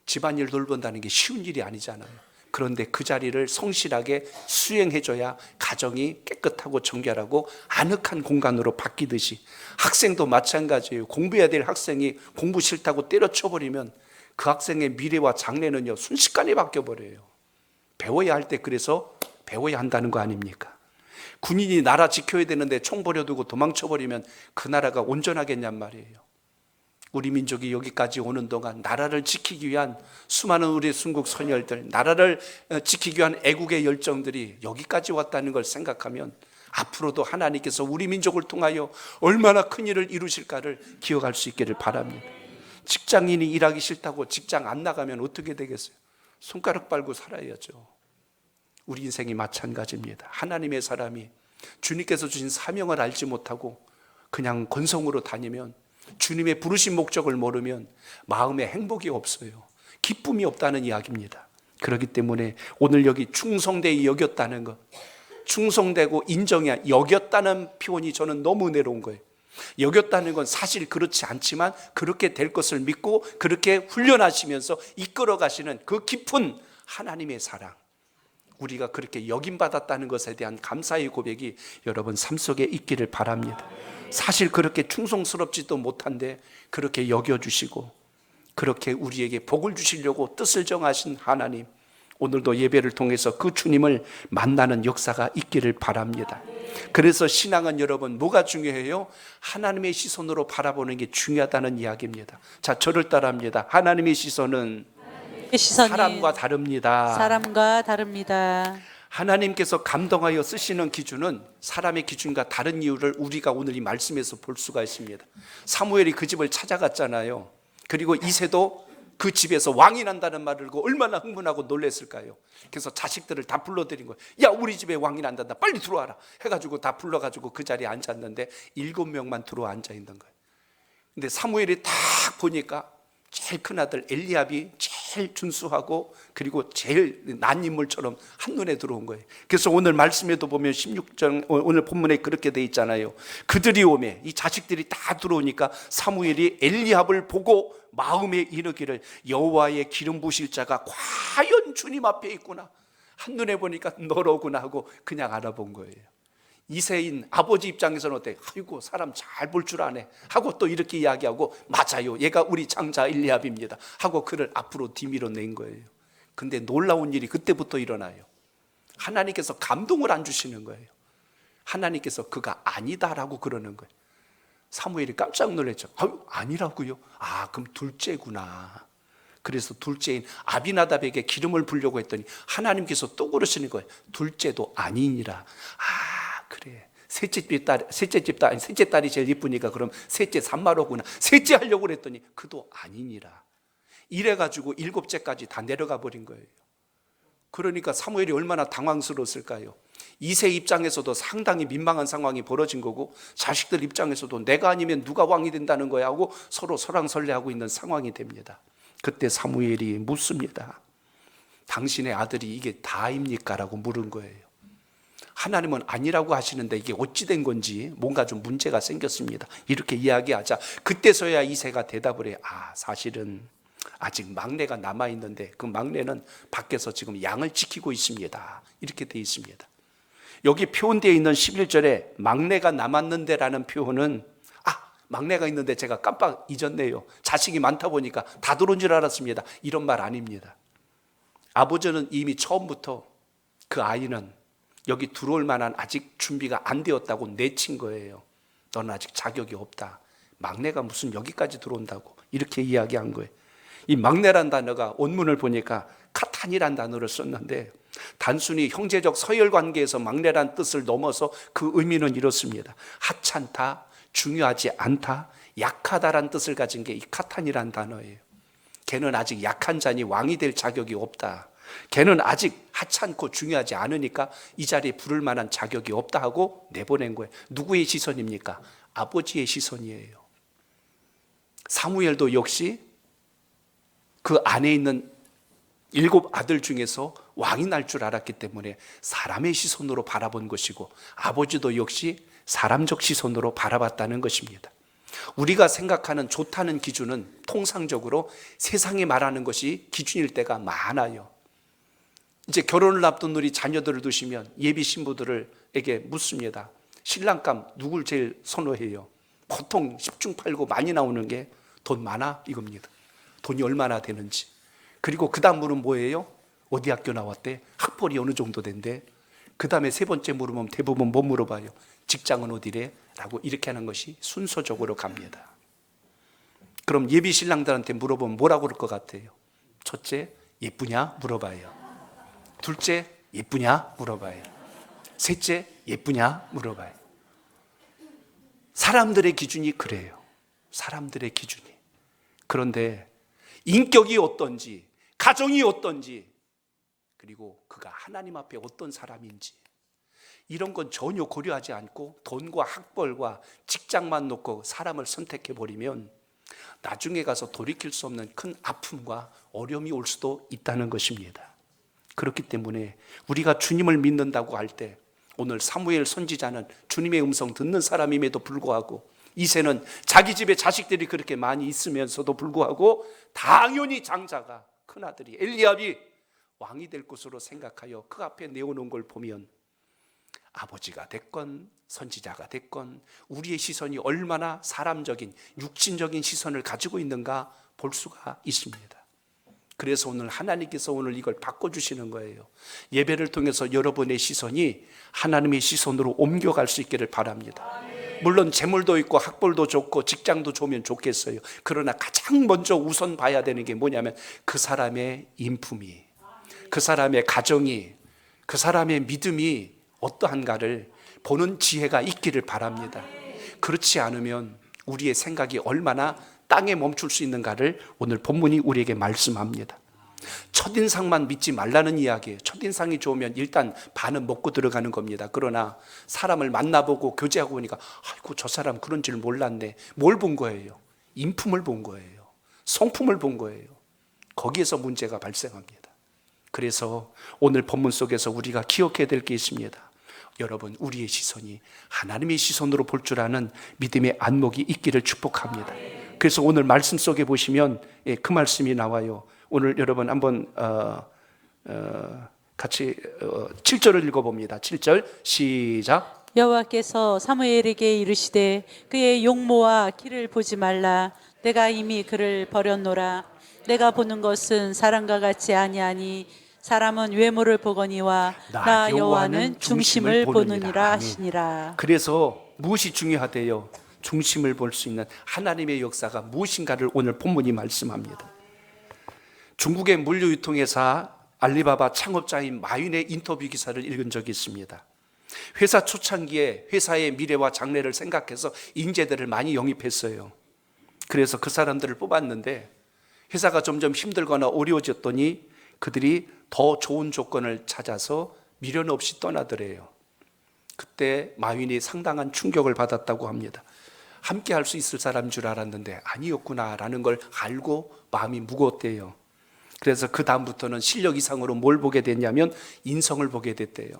집안일 돌본다는 게 쉬운 일이 아니잖아요. 그런데 그 자리를 성실하게 수행해줘야 가정이 깨끗하고 정결하고 아늑한 공간으로 바뀌듯이 학생도 마찬가지예요. 공부해야 될 학생이 공부 싫다고 때려쳐버리면 그 학생의 미래와 장래는요 순식간에 바뀌어버려요. 배워야 할 때 그래서 배워야 한다는 거 아닙니까? 군인이 나라 지켜야 되는데 총 버려두고 도망쳐버리면 그 나라가 온전하겠냔 말이에요. 우리 민족이 여기까지 오는 동안 나라를 지키기 위한 수많은 우리 순국 선열들, 나라를 지키기 위한 애국의 열정들이 여기까지 왔다는 걸 생각하면 앞으로도 하나님께서 우리 민족을 통하여 얼마나 큰 일을 이루실까를 기억할 수 있기를 바랍니다. 직장인이 일하기 싫다고 직장 안 나가면 어떻게 되겠어요? 손가락 빨고 살아야죠. 우리 인생이 마찬가지입니다. 하나님의 사람이 주님께서 주신 사명을 알지 못하고 그냥 건성으로 다니면, 주님의 부르신 목적을 모르면 마음에 행복이 없어요. 기쁨이 없다는 이야기입니다. 그렇기 때문에 오늘 여기 충성되이 여겼다는 것, 충성되고 인정이 여겼다는 표현이 저는 너무 은혜로운 거예요. 여겼다는 건 사실 그렇지 않지만 그렇게 될 것을 믿고 그렇게 훈련하시면서 이끌어 가시는 그 깊은 하나님의 사랑, 우리가 그렇게 여김받았다는 것에 대한 감사의 고백이 여러분 삶 속에 있기를 바랍니다. 사실 그렇게 충성스럽지도 못한데 그렇게 여겨주시고 그렇게 우리에게 복을 주시려고 뜻을 정하신 하나님, 오늘도 예배를 통해서 그 주님을 만나는 역사가 있기를 바랍니다. 그래서 신앙은 여러분 뭐가 중요해요? 하나님의 시선으로 바라보는 게 중요하다는 이야기입니다. 자, 저를 따라합니다. 하나님의 시선은 사람과 다릅니다. 사람과 다릅니다. 하나님께서 감동하여 쓰시는 기준은 사람의 기준과 다른 이유를 우리가 오늘 이 말씀에서 볼 수가 있습니다. 사무엘이 그 집을 찾아갔잖아요. 그리고 이새도 그 집에서 왕이 난다는 말을 듣고 얼마나 흥분하고 놀랐을까요? 그래서 자식들을 다 불러들인 거예요. 야, 우리 집에 왕이 난단다, 빨리 들어와라 해가지고 다 불러가지고 그 자리에 앉았는데 7명만 들어와 앉아 있는 거예요. 근데 사무엘이 딱 보니까 제일 큰 아들 엘리압이 제일 제일 준수하고 그리고 제일 난 인물처럼 한눈에 들어온 거예요. 그래서 오늘 말씀에도 보면 16장 오늘 본문에 그렇게 돼 있잖아요. 그들이 오매 이 자식들이 다 들어오니까 사무엘이 엘리압을 보고 마음에 이르기를 여호와의 기름 부으실 자가 과연 주님 앞에 있구나. 한눈에 보니까 너로구나 하고 그냥 알아본 거예요. 이세인 아버지 입장에서는 어때? 아이고 사람 잘 볼 줄 아네 하고 또 이렇게 이야기하고 맞아요 얘가 우리 장자 엘리압입니다 하고 그를 앞으로 뒤밀어낸 거예요. 근데 놀라운 일이 그때부터 일어나요. 하나님께서 감동을 안 주시는 거예요. 하나님께서 그가 아니다라고 그러는 거예요. 사무엘이 깜짝 놀랐죠. 아니라고요? 그럼 둘째구나. 그래서 둘째인 아비나답에게 기름을 부으려고 했더니 하나님께서 또 그러시는 거예요. 둘째도 아니니라. 그래 셋째 딸이 제일 이쁘니까 그럼 셋째 산마로구나. 셋째 하려고 그랬더니 그도 아니니라. 이래가지고 일곱째까지 다 내려가 버린 거예요. 그러니까 사무엘이 얼마나 당황스러웠을까요? 이세 입장에서도 상당히 민망한 상황이 벌어진 거고 자식들 입장에서도 내가 아니면 누가 왕이 된다는 거야 하고 서로 설왕설래하고 있는 상황이 됩니다. 그때 사무엘이 묻습니다. 당신의 아들이 이게 다입니까? 라고 물은 거예요. 하나님은 아니라고 하시는데 이게 어찌 된 건지 뭔가 좀 문제가 생겼습니다. 이렇게 이야기하자 그때서야 이세가 대답을 해요. 사실은 아직 막내가 남아있는데 그 막내는 밖에서 지금 양을 지키고 있습니다. 이렇게 되어 있습니다. 여기 표현되어 있는 11절에 막내가 남았는데 라는 표현은 막내가 있는데 제가 깜빡 잊었네요. 자식이 많다 보니까 다 들어온 줄 알았습니다. 이런 말 아닙니다. 아버지는 이미 처음부터 그 아이는 여기 들어올 만한 아직 준비가 안 되었다고 내친 거예요. 너는 아직 자격이 없다. 막내가 무슨 여기까지 들어온다고 이렇게 이야기한 거예요. 이 막내란 단어가 원문을 보니까 카탄이란 단어를 썼는데 단순히 형제적 서열 관계에서 막내란 뜻을 넘어서 그 의미는 이렇습니다. 하찮다, 중요하지 않다, 약하다란 뜻을 가진 게 이 카탄이란 단어예요. 걔는 아직 약한 자니 왕이 될 자격이 없다. 걔는 아직 하찮고 중요하지 않으니까 이 자리에 부를 만한 자격이 없다 하고 내보낸 거예요. 누구의 시선입니까? 아버지의 시선이에요. 사무엘도 역시 그 안에 있는 7 아들 중에서 왕이 날 줄 알았기 때문에 사람의 시선으로 바라본 것이고 아버지도 역시 사람적 시선으로 바라봤다는 것입니다. 우리가 생각하는 좋다는 기준은 통상적으로 세상이 말하는 것이 기준일 때가 많아요. 이제 결혼을 앞둔 우리 자녀들을 두시면 예비 신부들에게 묻습니다. 신랑감 누굴 제일 선호해요? 보통 10중 8구 많이 나오는 게 돈 많아? 이겁니다. 돈이 얼마나 되는지. 그리고 그 다음 물은 뭐예요? 어디 학교 나왔대? 학벌이 어느 정도 된대? 그 다음에 세 번째 물으면 대부분 뭐 물어봐요? 직장은 어디래? 라고 이렇게 하는 것이 순서적으로 갑니다. 그럼 예비 신랑들한테 물어보면 뭐라고 그럴 것 같아요? 첫째, 예쁘냐? 물어봐요. 둘째, 예쁘냐? 물어봐요. 셋째, 예쁘냐? 물어봐요. 사람들의 기준이 그래요. 사람들의 기준이. 그런데 인격이 어떤지, 가정이 어떤지, 그리고 그가 하나님 앞에 어떤 사람인지 이런 건 전혀 고려하지 않고 돈과 학벌과 직장만 놓고 사람을 선택해버리면 나중에 가서 돌이킬 수 없는 큰 아픔과 어려움이 올 수도 있다는 것입니다. 그렇기 때문에 우리가 주님을 믿는다고 할 때 오늘 사무엘 선지자는 주님의 음성 듣는 사람임에도 불구하고 이새는 자기 집에 자식들이 그렇게 많이 있으면서도 불구하고 당연히 장자가 큰아들이 엘리압이 왕이 될 것으로 생각하여 그 앞에 내어놓은 걸 보면 아버지가 됐건 선지자가 됐건 우리의 시선이 얼마나 사람적인 육신적인 시선을 가지고 있는가 볼 수가 있습니다. 그래서 오늘 하나님께서 오늘 이걸 바꿔주시는 거예요. 예배를 통해서 여러분의 시선이 하나님의 시선으로 옮겨갈 수 있기를 바랍니다. 물론 재물도 있고 학벌도 좋고 직장도 좋으면 좋겠어요. 그러나 가장 먼저 우선 봐야 되는 게 뭐냐면 그 사람의 인품이, 그 사람의 가정이, 그 사람의 믿음이 어떠한가를 보는 지혜가 있기를 바랍니다. 그렇지 않으면 우리의 생각이 얼마나 땅에 멈출 수 있는가를 오늘 본문이 우리에게 말씀합니다. 첫인상만 믿지 말라는 이야기예요. 첫인상이 좋으면 일단 반은 먹고 들어가는 겁니다. 그러나 사람을 만나보고 교제하고 보니까 아이고 저 사람 그런 줄 몰랐네. 뭘 본 거예요? 인품을 본 거예요. 성품을 본 거예요. 거기에서 문제가 발생합니다. 그래서 오늘 본문 속에서 우리가 기억해야 될 게 있습니다. 여러분, 우리의 시선이 하나님의 시선으로 볼 줄 아는 믿음의 안목이 있기를 축복합니다. 그래서 오늘 말씀 속에 보시면 그 말씀이 나와요. 오늘 여러분 한번 같이 7절을 읽어봅니다. 7절 시작. 여호와께서 사무엘에게 이르시되 그의 용모와 키를 보지 말라. 내가 이미 그를 버렸노라. 내가 보는 것은 사람과 같지 아니하니 사람은 외모를 보거니와 나 여호와는 중심을 보느니라 하시니라. 그래서 무엇이 중요하대요? 중심을 볼 수 있는 하나님의 역사가 무엇인가를 오늘 본문이 말씀합니다. 중국의 물류유통회사 알리바바 창업자인 마윈의 인터뷰 기사를 읽은 적이 있습니다. 회사 초창기에 회사의 미래와 장래를 생각해서 인재들을 많이 영입했어요. 그래서 그 사람들을 뽑았는데 회사가 점점 힘들거나 어려워졌더니 그들이 더 좋은 조건을 찾아서 미련 없이 떠나더래요. 그때 마윈이 상당한 충격을 받았다고 합니다. 함께 할 수 있을 사람인 줄 알았는데 아니었구나라는 걸 알고 마음이 무거웠대요. 그래서 그 다음부터는 실력 이상으로 뭘 보게 됐냐면 인성을 보게 됐대요.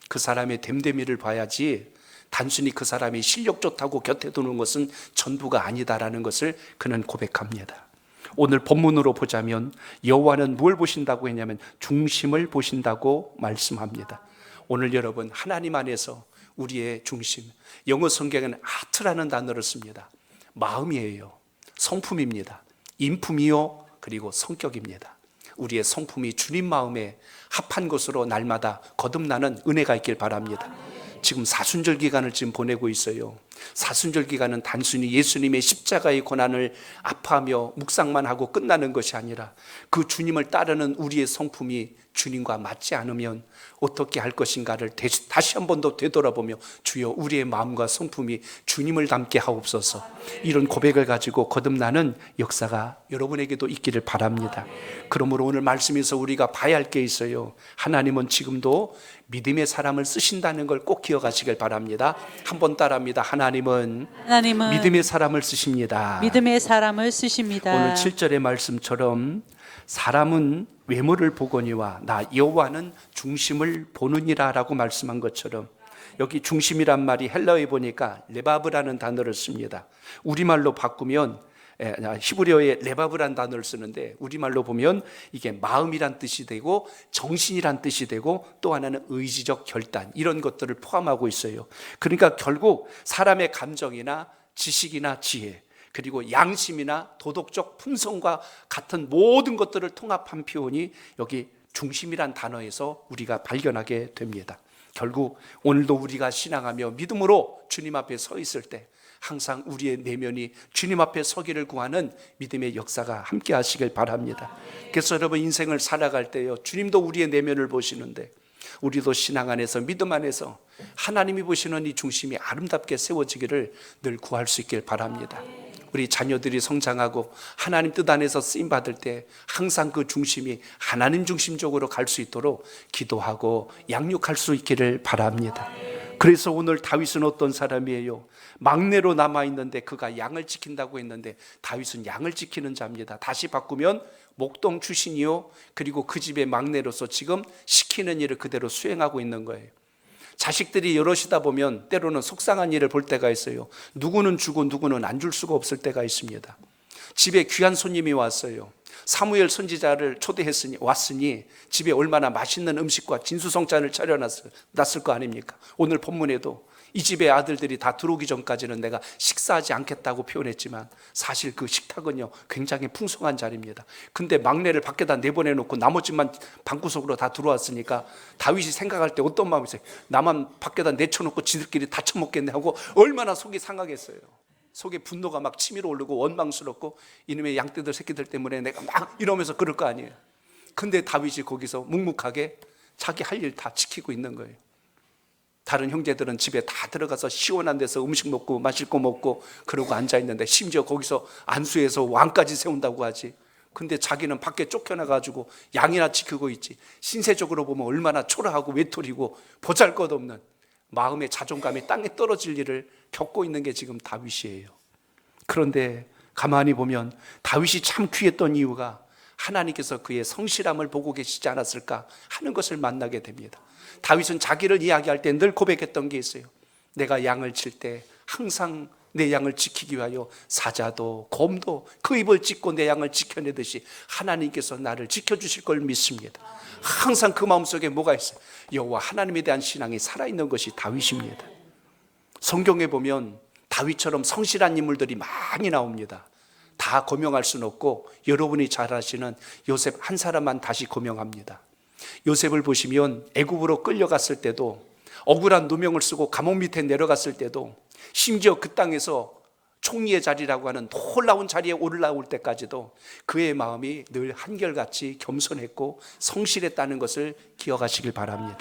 그 사람의 됨됨이를 봐야지 단순히 그 사람이 실력 좋다고 곁에 두는 것은 전부가 아니다라는 것을 그는 고백합니다. 오늘 본문으로 보자면 여호와는 뭘 보신다고 했냐면 중심을 보신다고 말씀합니다. 오늘 여러분, 하나님 안에서 우리의 중심, 영어 성경에는 하트라는 단어를 씁니다. 마음이에요. 성품입니다. 인품이요, 그리고 성격입니다. 우리의 성품이 주님 마음에 합한 것으로 날마다 거듭나는 은혜가 있길 바랍니다. 지금 사순절 기간을 지금 보내고 있어요. 사순절 기간은 단순히 예수님의 십자가의 고난을 아파하며 묵상만 하고 끝나는 것이 아니라 그 주님을 따르는 우리의 성품이 주님과 맞지 않으면 어떻게 할 것인가를 다시 한 번 더 되돌아보며 주여 우리의 마음과 성품이 주님을 닮게 하옵소서, 이런 고백을 가지고 거듭나는 역사가 여러분에게도 있기를 바랍니다. 그러므로 오늘 말씀에서 우리가 봐야 할 게 있어요. 하나님은 지금도 믿음의 사람을 쓰신다는 걸 꼭 기억하시길 바랍니다. 한번 따라합니다. 하나님은 믿음의 사람을 쓰십니다. 믿음의 사람을 쓰십니다. 오늘 7절의 말씀처럼 사람은 외모를 보거니와 나 여호와는 중심을 보느니라 라고 말씀한 것처럼 여기 중심이란 말이 헬라어에 보니까 레바브라는 단어를 씁니다. 우리말로 바꾸면 히브리어에 레바브라는 단어를 쓰는데 우리말로 보면 이게 마음이란 뜻이 되고 정신이란 뜻이 되고 또 하나는 의지적 결단, 이런 것들을 포함하고 있어요. 그러니까 결국 사람의 감정이나 지식이나 지혜, 그리고 양심이나 도덕적 품성과 같은 모든 것들을 통합한 표현이 여기 중심이란 단어에서 우리가 발견하게 됩니다. 결국 오늘도 우리가 신앙하며 믿음으로 주님 앞에 서 있을 때 항상 우리의 내면이 주님 앞에 서기를 구하는 믿음의 역사가 함께 하시길 바랍니다. 그래서 여러분, 인생을 살아갈 때요, 주님도 우리의 내면을 보시는데 우리도 신앙 안에서 믿음 안에서 하나님이 보시는 이 중심이 아름답게 세워지기를 늘 구할 수 있길 바랍니다. 우리 자녀들이 성장하고 하나님 뜻 안에서 쓰임받을 때 항상 그 중심이 하나님 중심적으로 갈 수 있도록 기도하고 양육할 수 있기를 바랍니다. 그래서 오늘 다윗은 어떤 사람이에요? 막내로 남아있는데 그가 양을 지킨다고 했는데 다윗은 양을 지키는 자입니다. 다시 바꾸면 목동 출신이요, 그리고 그 집의 막내로서 지금 시키는 일을 그대로 수행하고 있는 거예요. 자식들이 여럿이다 보면 때로는 속상한 일을 볼 때가 있어요. 누구는 주고 누구는 안 줄 수가 없을 때가 있습니다. 집에 귀한 손님이 왔어요. 사무엘 선지자를 초대했으니 왔으니 집에 얼마나 맛있는 음식과 진수성찬을 차려놨을 거 아닙니까? 오늘 본문에도 이 집의 아들들이 다 들어오기 전까지는 내가 식사하지 않겠다고 표현했지만 사실 그 식탁은요 굉장히 풍성한 자리입니다. 근데 막내를 밖에다 내보내놓고 나머지만 방구석으로 다 들어왔으니까 다윗이 생각할 때 어떤 마음이 있어요? 나만 밖에다 내쳐놓고 지들끼리 다 처먹겠네 하고 얼마나 속이 상하겠어요. 속에 분노가 막 치밀어 오르고 원망스럽고 이놈의 양떼들 새끼들 때문에 내가 막 이러면서 그럴 거 아니에요. 근데 다윗이 거기서 묵묵하게 자기 할 일 다 지키고 있는 거예요. 다른 형제들은 집에 다 들어가서 시원한 데서 음식 먹고 마실 거 먹고 그러고 앉아있는데 심지어 거기서 안수해서 왕까지 세운다고 하지. 근데 자기는 밖에 쫓겨나가지고 양이나 지키고 있지. 신세적으로 보면 얼마나 초라하고 외톨이고 보잘것없는 마음의 자존감이 땅에 떨어질 일을 겪고 있는 게 지금 다윗이에요. 그런데 가만히 보면 다윗이 참 귀했던 이유가 하나님께서 그의 성실함을 보고 계시지 않았을까 하는 것을 만나게 됩니다. 다윗은 자기를 이야기할 때 늘 고백했던 게 있어요. 내가 양을 칠 때 항상 내 양을 지키기 위하여 사자도 곰도 그 입을 찢고 내 양을 지켜내듯이 하나님께서 나를 지켜주실 걸 믿습니다. 항상 그 마음속에 뭐가 있어요? 여호와 하나님에 대한 신앙이 살아있는 것이 다윗입니다. 성경에 보면 다윗처럼 성실한 인물들이 많이 나옵니다. 다 고명할 수는 없고 여러분이 잘 아시는 요셉 한 사람만 다시 고명합니다. 요셉을 보시면 애굽으로 끌려갔을 때도, 억울한 누명을 쓰고 감옥 밑에 내려갔을 때도, 심지어 그 땅에서 총리의 자리라고 하는 놀라운 자리에 올라올 때까지도 그의 마음이 늘 한결같이 겸손했고 성실했다는 것을 기억하시길 바랍니다.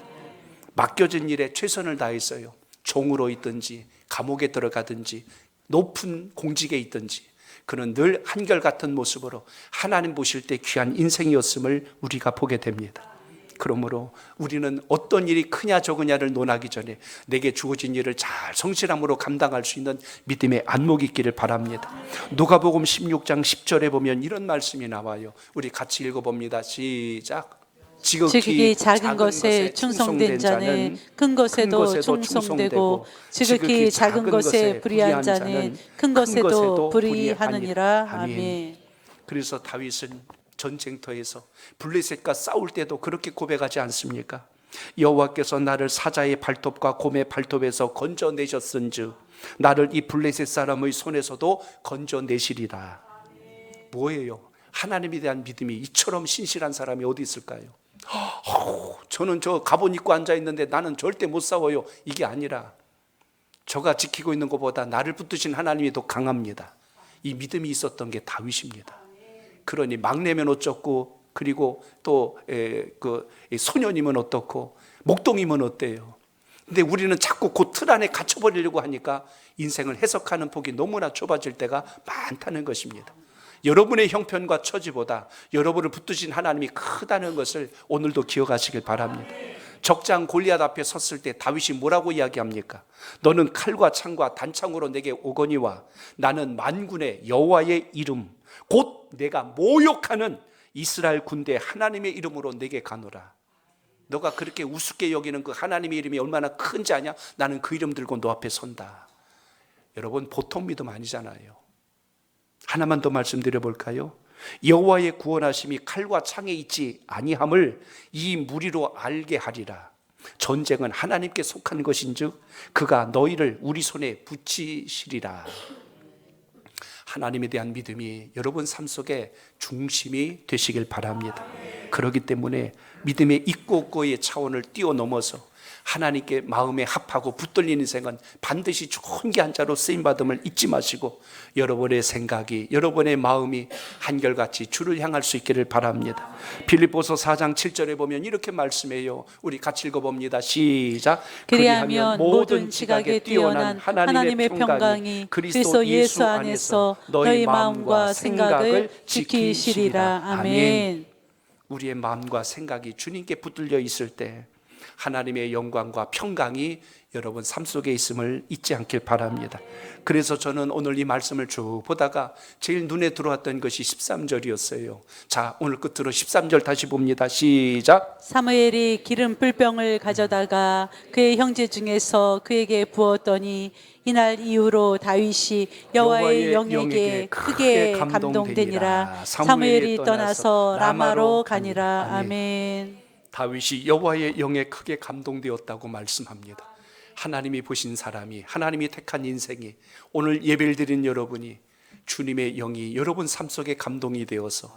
맡겨진 일에 최선을 다했어요. 종으로 있든지 감옥에 들어가든지 높은 공직에 있든지 그는 늘 한결같은 모습으로 하나님 보실 때 귀한 인생이었음을 우리가 보게 됩니다. 그러므로 우리는 어떤 일이 크냐 적으냐를 논하기 전에 내게 주어진 일을 잘 성실함으로 감당할 수 있는 믿음의 안목이 있기를 바랍니다. 누가복음 16장 10절에 보면 이런 말씀이 나와요. 우리 같이 읽어봅니다. 시작. 지극히 작은 것에 충성된 자는 큰 것에도 충성되고, 지극히 작은 것에 불의한 자는 큰 것에도 불의하느니라. 아멘. 그래서 다윗은 전쟁터에서 블레셋과 싸울 때도 그렇게 고백하지 않습니까? 여호와께서 나를 사자의 발톱과 곰의 발톱에서 건져내셨은즉 나를 이 블레셋 사람의 손에서도 건져내시리라. 뭐예요? 하나님에 대한 믿음이 이처럼 신실한 사람이 어디 있을까요? 저는 저 갑옷 입고 앉아있는데 나는 절대 못 싸워요. 이게 아니라 저가 지키고 있는 것보다 나를 붙드신 하나님이 더 강합니다. 이 믿음이 있었던 게 다윗입니다. 그러니 막내면 어쩌고, 그리고 또 소년이면 어떻고, 목동이면 어때요? 근데 우리는 자꾸 그 틀 안에 갇혀버리려고 하니까 인생을 해석하는 폭이 너무나 좁아질 때가 많다는 것입니다. 여러분의 형편과 처지보다 여러분을 붙드신 하나님이 크다는 것을 오늘도 기억하시길 바랍니다. 적장 골리앗 앞에 섰을 때 다윗이 뭐라고 이야기합니까? 너는 칼과 창과 단창으로 내게 오거니와 나는 만군의 여호와의 이름 곧 내가 모욕하는 이스라엘 군대 하나님의 이름으로 내게 가노라. 너가 그렇게 우습게 여기는 그 하나님의 이름이 얼마나 큰지 아냐? 나는 그 이름 들고 너 앞에 선다. 여러분, 보통 믿음 아니잖아요. 하나만 더 말씀드려 볼까요? 여호와의 구원하심이 칼과 창에 있지 아니함을 이 무리로 알게 하리라. 전쟁은 하나님께 속한 것인즉 그가 너희를 우리 손에 붙이시리라. 하나님에 대한 믿음이 여러분 삶 속에 중심이 되시길 바랍니다. 그렇기 때문에 믿음의 있고 없고의 차원을 뛰어넘어서 하나님께 마음에 합하고 붙들린 인생은 반드시 좋은 게 한 자로 쓰임받음을 잊지 마시고 여러분의 생각이, 여러분의 마음이 한결같이 주를 향할 수 있기를 바랍니다. 빌립보서 4장 7절에 보면 이렇게 말씀해요. 우리 같이 읽어봅니다. 시작. 그리하면 모든 지각에 뛰어난 하나님의 평강이 그리스도 예수 안에서 너희 마음과 생각을 지키시리라. 아멘. 우리의 마음과 생각이 주님께 붙들려 있을 때 하나님의 영광과 평강이 여러분 삶 속에 있음을 잊지 않길 바랍니다. 그래서 저는 오늘 이 말씀을 쭉 보다가 제일 눈에 들어왔던 것이 13절이었어요. 자, 오늘 끝으로 13절 다시 봅니다. 시작. 사무엘이 기름 불병을 가져다가 그의 형제 중에서 그에게 부었더니 이날 이후로 다윗이 여호와의 영에게 크게 감동되니라. 사무엘이 떠나서 라마로 가니라. 아멘. 다윗이 여호와의 영에 크게 감동되었다고 말씀합니다. 하나님이 보신 사람이, 하나님이 택한 인생이, 오늘 예배를 드린 여러분이 주님의 영이 여러분 삶 속에 감동이 되어서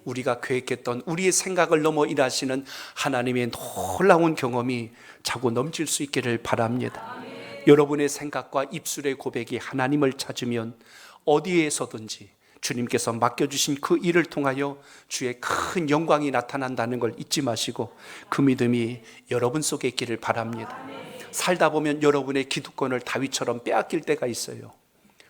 우리가 계획했던 우리의 생각을 넘어 일하시는 하나님의 놀라운 경험이 자꾸 넘칠 수 있기를 바랍니다. 여러분의 생각과 입술의 고백이 하나님을 찾으면 어디에서든지 주님께서 맡겨주신 그 일을 통하여 주의 큰 영광이 나타난다는 걸 잊지 마시고 그 믿음이 여러분 속에 있기를 바랍니다. 살다 보면 여러분의 기득권을 다윗처럼 빼앗길 때가 있어요.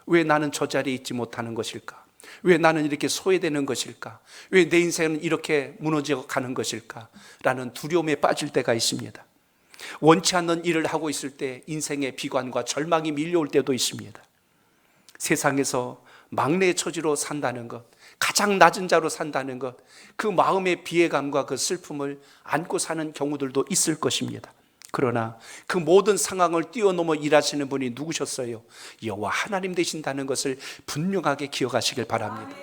왜 나는 저 자리에 있지 못하는 것일까? 왜 나는 이렇게 소외되는 것일까? 왜 내 인생은 이렇게 무너져 가는 것일까? 라는 두려움에 빠질 때가 있습니다. 원치 않는 일을 하고 있을 때 인생의 비관과 절망이 밀려올 때도 있습니다. 세상에서 막내 처지로 산다는 것, 가장 낮은 자로 산다는 것, 그 마음의 비애감과 그 슬픔을 안고 사는 경우들도 있을 것입니다. 그러나 그 모든 상황을 뛰어넘어 일하시는 분이 누구셨어요? 여호와 하나님 되신다는 것을 분명하게 기억하시길 바랍니다.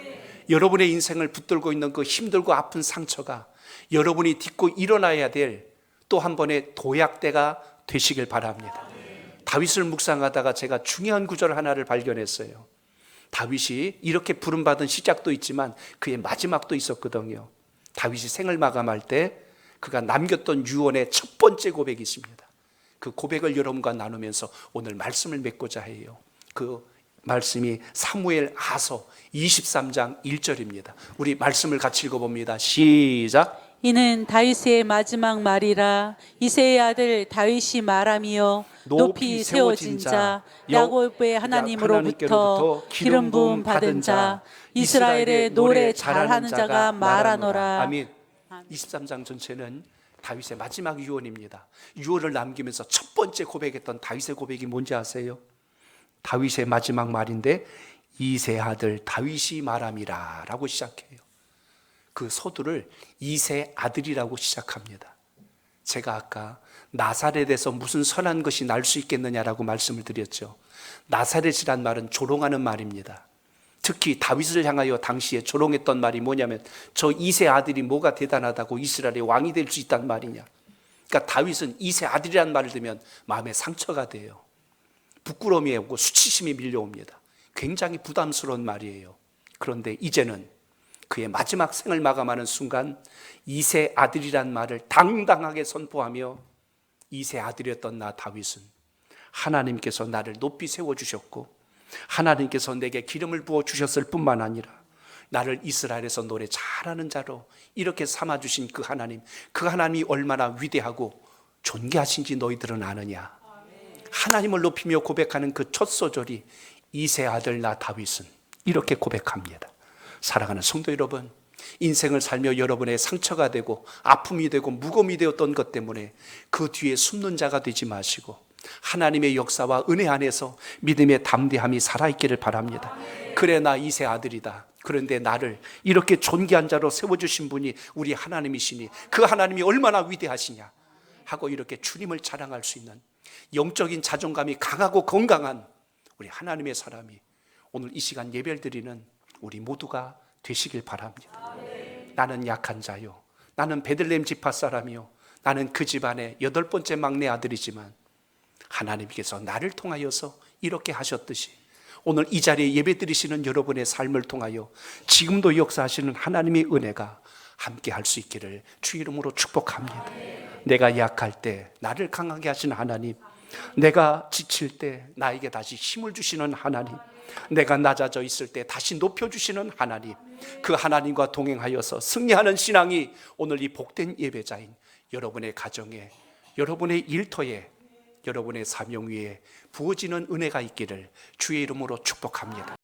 여러분의 인생을 붙들고 있는 그 힘들고 아픈 상처가 여러분이 딛고 일어나야 될 또 한 번의 도약대가 되시길 바랍니다. 다윗을 묵상하다가 제가 중요한 구절 하나를 발견했어요. 다윗이 이렇게 부름받은 시작도 있지만 그의 마지막도 있었거든요. 다윗이 생을 마감할 때 그가 남겼던 유언의 첫 번째 고백이 있습니다. 그 고백을 여러분과 나누면서 오늘 말씀을 맺고자 해요. 그 말씀이 사무엘 하서 23장 1절입니다. 우리 말씀을 같이 읽어봅니다. 시작. 이는 다윗의 마지막 말이라. 이새의 아들 다윗이 말하며 높이 세워진 자, 야곱의 하나님으로부터 기름 부음 받은 자, 이스라엘의 노래 잘하는 자가 말하노라. 아멘. 23장 전체는 다윗의 마지막 유언입니다. 유언을 남기면서 첫 번째 고백했던 다윗의 고백이 뭔지 아세요? 다윗의 마지막 말인데 이새 아들 다윗이 말함이라 라고 시작해요. 그 서두를 이새 아들이라고 시작합니다. 제가 아까 나사렛에서 무슨 선한 것이 날 수 있겠느냐라고 말씀을 드렸죠. 나사렛이란 말은 조롱하는 말입니다. 특히 다윗을 향하여 당시에 조롱했던 말이 뭐냐면 저 이새 아들이 뭐가 대단하다고 이스라엘의 왕이 될 수 있단 말이냐. 그러니까 다윗은 이새 아들이라는 말을 들으면 마음에 상처가 돼요. 부끄러움이 오고 수치심이 밀려옵니다. 굉장히 부담스러운 말이에요. 그런데 이제는 그의 마지막 생을 마감하는 순간 이새 아들이란 말을 당당하게 선포하며 이새 아들이었던 나 다윗은 하나님께서 나를 높이 세워주셨고 하나님께서 내게 기름을 부어주셨을 뿐만 아니라 나를 이스라엘에서 노래 잘하는 자로 이렇게 삼아주신 그 하나님이 얼마나 위대하고 존귀하신지 너희들은 아느냐. 하나님을 높이며 고백하는 그 첫 소절이 이새 아들 나 다윗은 이렇게 고백합니다. 사랑하는 성도 여러분, 인생을 살며 여러분의 상처가 되고 아픔이 되고 무거움이 되었던 것 때문에 그 뒤에 숨는 자가 되지 마시고 하나님의 역사와 은혜 안에서 믿음의 담대함이 살아있기를 바랍니다. 그래 나 이새 아들이다. 그런데 나를 이렇게 존귀한 자로 세워주신 분이 우리 하나님이시니 그 하나님이 얼마나 위대하시냐 하고 이렇게 주님을 자랑할 수 있는 영적인 자존감이 강하고 건강한 우리 하나님의 사람이 오늘 이 시간 예배를 드리는 우리 모두가 되시길 바랍니다. 나는 약한 자요, 나는 베들레헴 지파 사람이요, 나는 그 집안의 8번째 막내 아들이지만 하나님께서 나를 통하여서 이렇게 하셨듯이 오늘 이 자리에 예배 드리시는 여러분의 삶을 통하여 지금도 역사하시는 하나님의 은혜가 함께 할 수 있기를 주 이름으로 축복합니다. 내가 약할 때 나를 강하게 하시는 하나님, 내가 지칠 때 나에게 다시 힘을 주시는 하나님, 내가 낮아져 있을 때 다시 높여주시는 하나님, 그 하나님과 동행하여서 승리하는 신앙이 오늘 이 복된 예배자인 여러분의 가정에, 여러분의 일터에, 여러분의 사명 위에 부어지는 은혜가 있기를 주의 이름으로 축복합니다.